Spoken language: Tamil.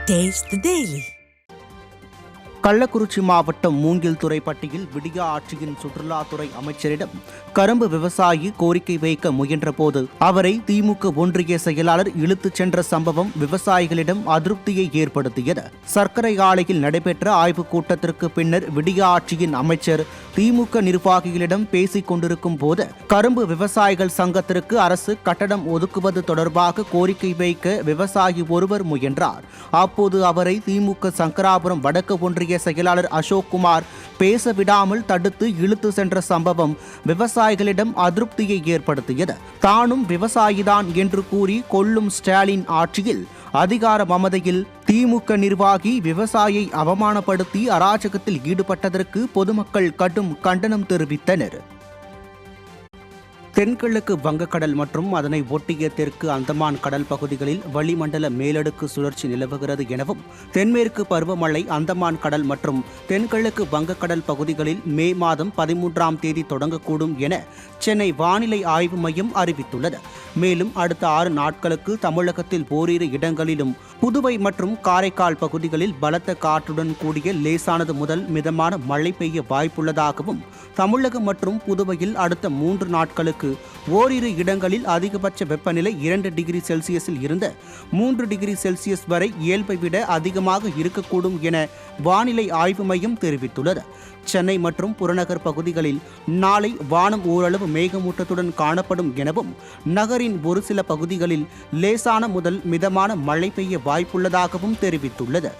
Taste the Daily. கள்ளக்குறிச்சி மாவட்டம் மூங்கில்துறைப்பட்டியில் விடியா ஆட்சியின் சுற்றுலாத்துறை அமைச்சரிடம் கரும்பு விவசாயி கோரிக்கை வைக்க முயன்றபோது அவரை திமுக ஒன்றிய செயலாளர் இழுத்துச் சென்ற சம்பவம் விவசாயிகளிடம் அதிருப்தியை ஏற்படுத்தியது. சர்க்கரை ஆலையில் நடைபெற்ற ஆய்வுக் கூட்டத்திற்கு பின்னர் விடியா ஆட்சியின் அமைச்சர் திமுக நிர்வாகிகளிடம் பேசிக் கொண்டிருக்கும் போது கரும்பு விவசாயிகள் சங்கத்திற்கு அரசு கட்டடம் ஒதுக்குவது தொடர்பாக கோரிக்கை வைக்க விவசாயி ஒருவர் முயன்றார். அப்போது அவரை திமுக சங்கராபுரம் வடக்கு ஒன்றிய செயலாளர் அசோக் குமார் பேச விடாமல் தடுத்து இழுத்து சென்ற சம்பவம் விவசாயிகளிடம் அதிருப்தியை ஏற்படுத்தியது. தானும் விவசாயிதான் என்று கூறி கொள்ளும் ஸ்டாலின் ஆட்சியில் அதிகார மமதையில் திமுக நிர்வாகி விவசாயியை அவமானப்படுத்தி அராஜகத்தில் ஈடுபட்டதற்கு பொதுமக்கள் கடும் கண்டனம் தெரிவித்தனர். தென்கிழக்கு வங்கக்கடல் மற்றும் அதனை ஒட்டிய தெற்கு அந்தமான் கடல் பகுதிகளில் வளிமண்டல மேலடுக்கு சுழற்சி நிலவுகிறது எனவும் தென்மேற்கு பருவமழை அந்தமான் கடல் மற்றும் தென்கிழக்கு வங்கக்கடல் பகுதிகளில் மே மாதம் 13ஆம் தேதி தொடங்கக்கூடும் என சென்னை வானிலை ஆய்வு மையம் அறிவித்துள்ளது. மேலும் அடுத்த 6 நாட்களுக்கு தமிழகத்தில் ஓரிரு இடங்களிலும் புதுவை மற்றும் காரைக்கால் பகுதிகளில் பலத்த காற்றுடன் கூடிய லேசானது முதல் மிதமான மழை பெய்ய வாய்ப்புள்ளதாகவும் தமிழகம் மற்றும் புதுவையில் அடுத்த 3 நாட்களுக்கு ஓரிரு இடங்களில் அதிகபட்ச வெப்பநிலை 2 டிகிரி செல்சியஸில் இருந்து 3 டிகிரி செல்சியஸ் வரை இயல்பை விட அதிகமாக இருக்கக்கூடும் என வானிலை ஆய்வு மையம் தெரிவித்துள்ளது. சென்னை மற்றும் புறநகர் பகுதிகளில் நாளை வானம் ஓரளவு மேகமூட்டத்துடன் காணப்படும் எனவும் நகரின் ஒரு சில பகுதிகளில் லேசான முதல் மிதமான மழை பெய்ய வாய்ப்புள்ளதாகவும் தெரிவித்துள்ளது.